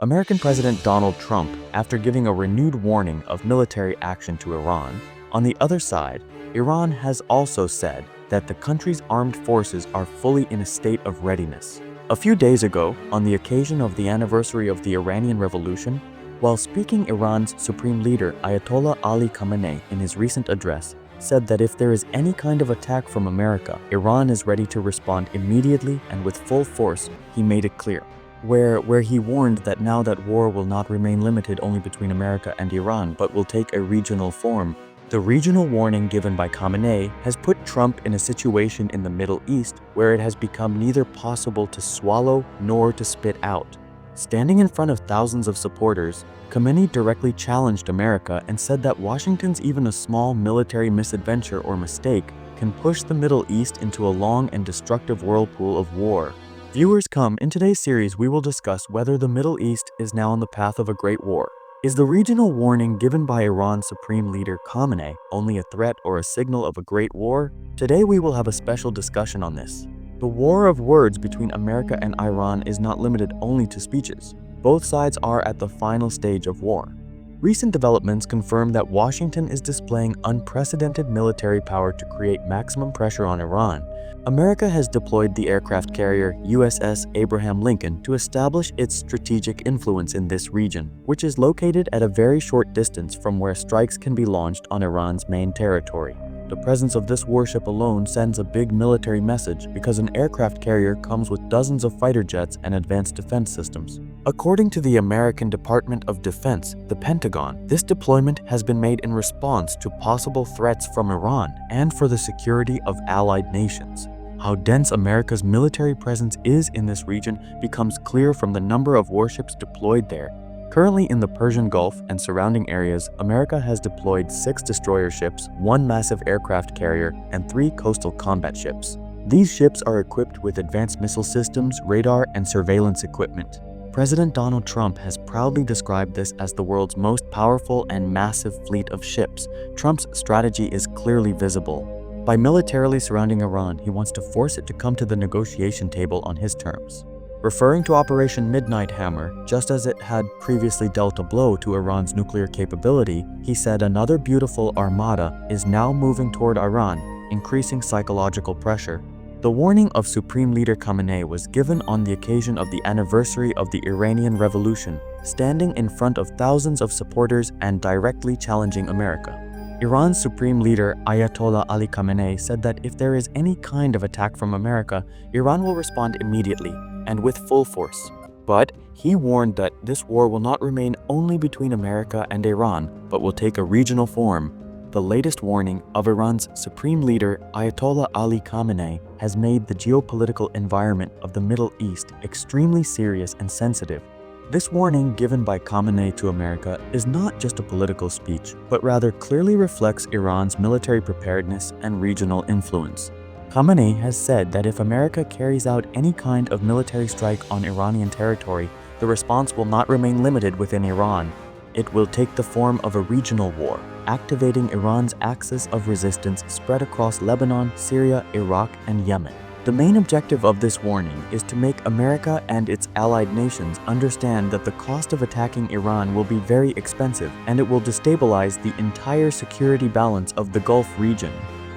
American President Donald Trump, after giving a renewed warning of military action to Iran. On the other side, Iran has also said that the country's armed forces are fully in a state of readiness. A few days ago, on the occasion of the anniversary of the Iranian Revolution, while speaking, Iran's Supreme Leader Ayatollah Ali Khamenei in his recent address said that if there is any kind of attack from America, Iran is ready to respond immediately and with full force. He made it clear, where he warned that now that war will not remain limited only between America and Iran, but will take a regional form. The regional warning given by Khamenei has put Trump in a situation in the Middle East where it has become neither possible to swallow nor to spit out. Standing in front of thousands of supporters, Khamenei directly challenged America and said that Washington's even a small military misadventure or mistake can push the Middle East into a long and destructive whirlpool of war. Viewers, in today's series we will discuss whether the Middle East is now on the path of a great war. Is the regional warning given by Iran's Supreme Leader Khamenei only a threat or a signal of a great war? Today we will have a special discussion on this. The war of words between America and Iran is not limited only to speeches. Both sides are at the final stage of war. Recent developments confirm that Washington is displaying unprecedented military power to create maximum pressure on Iran. America has deployed the aircraft carrier USS Abraham Lincoln to establish its strategic influence in this region, which is located at a very short distance from where strikes can be launched on Iran's main territory. The presence of this warship alone sends a big military message because an aircraft carrier comes with dozens of fighter jets and advanced defense systems. According to the American Department of Defense, the Pentagon, this deployment has been made in response to possible threats from Iran and for the security of allied nations. How dense America's military presence is in this region becomes clear from the number of warships deployed there. Currently in the Persian Gulf and surrounding areas, America has deployed 6 destroyer ships, 1 massive aircraft carrier, and 3 coastal combat ships. These ships are equipped with advanced missile systems, radar, and surveillance equipment. President Donald Trump has proudly described this as the world's most powerful and massive fleet of ships. Trump's strategy is clearly visible. By militarily surrounding Iran, he wants to force it to come to the negotiation table on his terms. Referring to Operation Midnight Hammer, just as it had previously dealt a blow to Iran's nuclear capability, he said another beautiful armada is now moving toward Iran, increasing psychological pressure. The warning of Supreme Leader Khamenei was given on the occasion of the anniversary of the Iranian Revolution, standing in front of thousands of supporters and directly challenging America. Iran's Supreme Leader Ayatollah Ali Khamenei said that if there is any kind of attack from America, Iran will respond immediately and with full force. But he warned that this war will not remain only between America and Iran, but will take a regional form. The latest warning of Iran's Supreme Leader Ayatollah Ali Khamenei has made the geopolitical environment of the Middle East extremely serious and sensitive. This warning given by Khamenei to America is not just a political speech, but rather clearly reflects Iran's military preparedness and regional influence. Khamenei has said that if America carries out any kind of military strike on Iranian territory, the response will not remain limited within Iran. It will take the form of a regional war, activating Iran's axis of resistance spread across Lebanon, Syria, Iraq, and Yemen. The main objective of this warning is to make America and its allied nations understand that the cost of attacking Iran will be very expensive and it will destabilize the entire security balance of the Gulf region.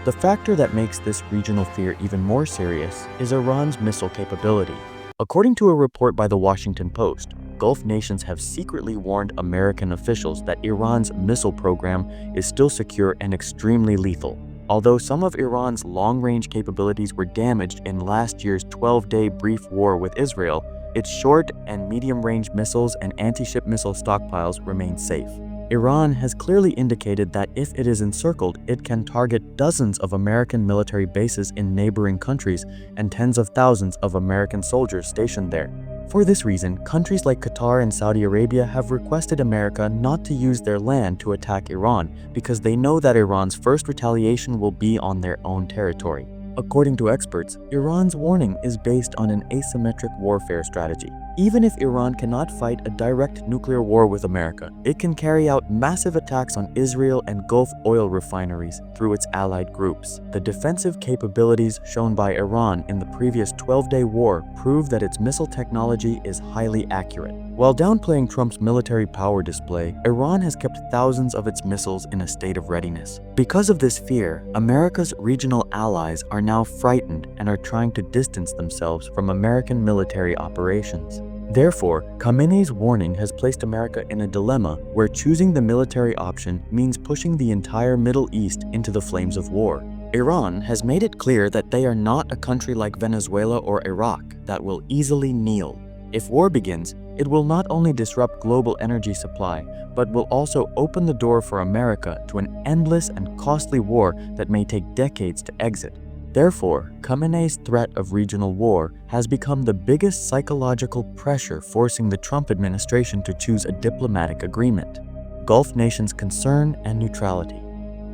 The factor that makes this regional fear even more serious is Iran's missile capability. According to a report by the Washington Post, Gulf nations have secretly warned American officials that Iran's missile program is still secure and extremely lethal. Although some of Iran's long-range capabilities were damaged in last year's 12-day brief war with Israel, its short and medium-range missiles and anti-ship missile stockpiles remain safe. Iran has clearly indicated that if it is encircled, it can target dozens of American military bases in neighboring countries and tens of thousands of American soldiers stationed there. For this reason, countries like Qatar and Saudi Arabia have requested America not to use their land to attack Iran because they know that Iran's first retaliation will be on their own territory. According to experts, Iran's warning is based on an asymmetric warfare strategy. Even if Iran cannot fight a direct nuclear war with America, it can carry out massive attacks on Israel and Gulf oil refineries through its allied groups. The defensive capabilities shown by Iran in the previous 12-day war prove that its missile technology is highly accurate. While downplaying Trump's military power display, Iran has kept thousands of its missiles in a state of readiness. Because of this fear, America's regional allies are now frightened and are trying to distance themselves from American military operations. Therefore, Khamenei's warning has placed America in a dilemma where choosing the military option means pushing the entire Middle East into the flames of war. Iran has made it clear that they are not a country like Venezuela or Iraq that will easily kneel. If war begins, it will not only disrupt global energy supply, but will also open the door for America to an endless and costly war that may take decades to exit. Therefore, Khamenei's threat of regional war has become the biggest psychological pressure forcing the Trump administration to choose a diplomatic agreement. Gulf nations' concern and neutrality.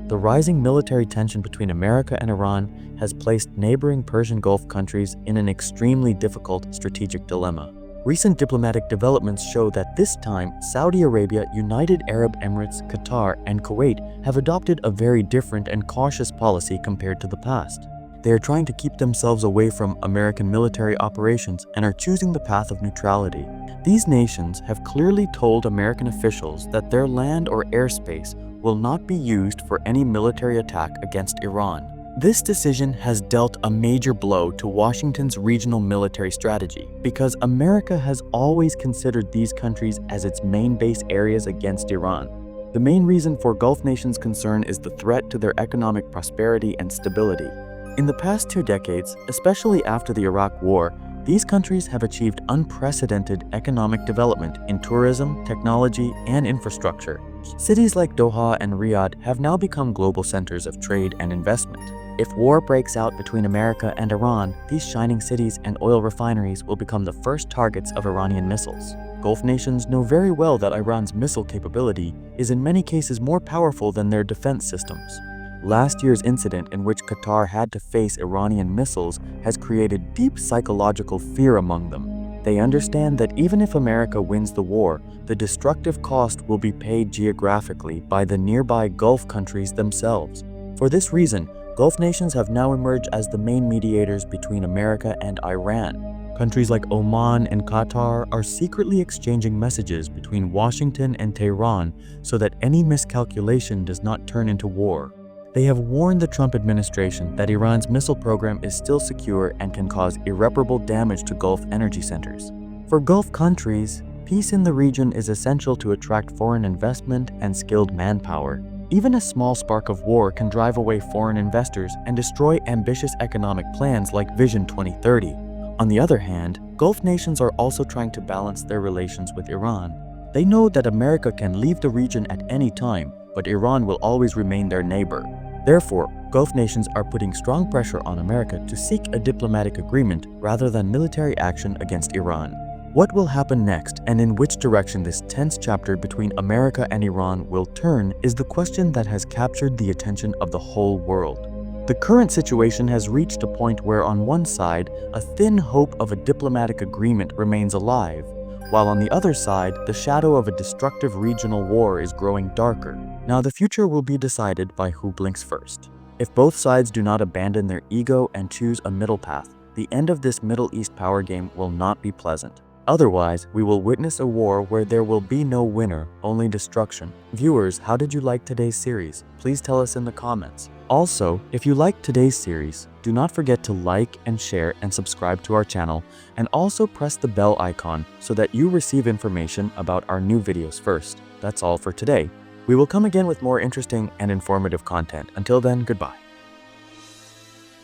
The rising military tension between America and Iran has placed neighboring Persian Gulf countries in an extremely difficult strategic dilemma. Recent diplomatic developments show that this time, Saudi Arabia, United Arab Emirates, Qatar, and Kuwait have adopted a very different and cautious policy compared to the past. They are trying to keep themselves away from American military operations and are choosing the path of neutrality. These nations have clearly told American officials that their land or airspace will not be used for any military attack against Iran. This decision has dealt a major blow to Washington's regional military strategy because America has always considered these countries as its main base areas against Iran. The main reason for Gulf nations' concern is the threat to their economic prosperity and stability. In the past 2 decades, especially after the Iraq War, these countries have achieved unprecedented economic development in tourism, technology, and infrastructure. Cities like Doha and Riyadh have now become global centers of trade and investment. If war breaks out between America and Iran, these shining cities and oil refineries will become the first targets of Iranian missiles. Gulf nations know very well that Iran's missile capability is in many cases more powerful than their defense systems. Last year's incident in which Qatar had to face Iranian missiles has created deep psychological fear among them. They understand that even if America wins the war, the destructive cost will be paid geographically by the nearby Gulf countries themselves. For this reason, Gulf nations have now emerged as the main mediators between America and Iran. Countries like Oman and Qatar are secretly exchanging messages between Washington and Tehran so that any miscalculation does not turn into war. They have warned the Trump administration that Iran's missile program is still secure and can cause irreparable damage to Gulf energy centers. For Gulf countries, peace in the region is essential to attract foreign investment and skilled manpower. Even a small spark of war can drive away foreign investors and destroy ambitious economic plans like Vision 2030. On the other hand, Gulf nations are also trying to balance their relations with Iran. They know that America can leave the region at any time, but Iran will always remain their neighbor. Therefore, Gulf nations are putting strong pressure on America to seek a diplomatic agreement rather than military action against Iran. What will happen next and in which direction this tense chapter between America and Iran will turn is the question that has captured the attention of the whole world. The current situation has reached a point where on one side, a thin hope of a diplomatic agreement remains alive, while on the other side, the shadow of a destructive regional war is growing darker. Now the future will be decided by who blinks first. If both sides do not abandon their ego and choose a middle path, the end of this Middle East power game will not be pleasant. Otherwise, we will witness a war where there will be no winner, only destruction. Viewers, how did you like today's series? Please tell us in the comments. Also, if you liked today's series, do not forget to like and share and subscribe to our channel, and also press the bell icon so that you receive information about our new videos first. That's all for today. We will come again with more interesting and informative content. Until then, goodbye.